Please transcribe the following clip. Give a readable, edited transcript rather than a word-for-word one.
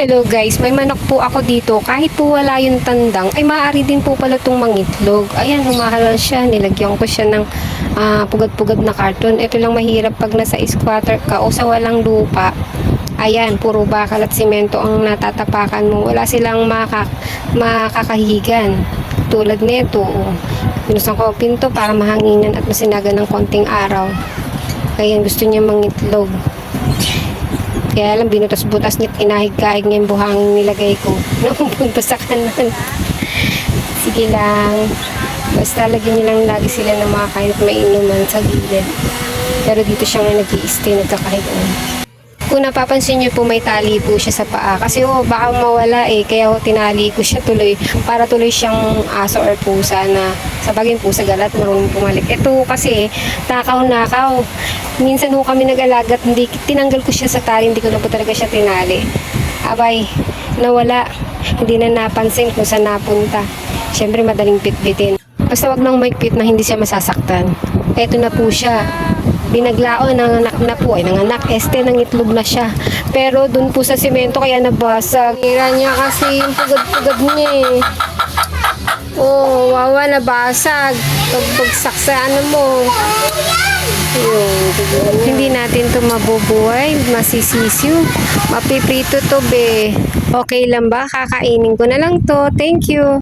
Hello guys, may manok po ako dito. Kahit po wala yung tandang, ay maaari din po pala itong mangitlog. Ayan, humahalal siya. Nilagyan ko siya ng pugad-pugad na karton. Ito lang mahirap pag nasa squatter ka o sa walang lupa. Ayan, puro bakal at simento ang natatapakan mo. Wala silang makakahigan. Tulad nito, binusan ko ang pinto para mahanginan at masinagan ng konting araw. Ayan, gusto niya mangitlog. Kaya lang binutas-butas niya, kinahig-kahig niya yung buhangin nilagay ko. Napupunta sa kanan. Sige lang. Basta lagyan niya lang lagi sila ng mga kahit mainuman sa gilid. Pero dito siya nga nag-i-stay, nagkakahigan. Kung napapansin niyo po, may tali po siya sa paa. Kasi baka mawala kaya tinali ko siya tuloy. Para tuloy siyang aso or pusa na sa bagay pusa galat, marunong pumalik. Ito kasi, takaw-nakaw. Minsan kami nag-alagat, hindi, tinanggal ko siya sa tali, hindi ko na po talaga siya tinali. Abay, nawala. Hindi na napansin kung saan napunta. Siyempre, madaling pitbitin. Basta wag nang maikpit na hindi siya masasaktan. Eto na po siya. Binaglaon, nanganak na po. Nanganak, nangitlog na siya. Pero dun po sa simento, kaya nabasag. Hira niya kasi yung pugad-pugad niya Oh, wawa, nabasag. Pagbagsak sa mo. Hindi natin to mabubuhay. Masisisyo. Mapiprito to be. Okay lang ba? Kakainin ko na lang to. Thank you.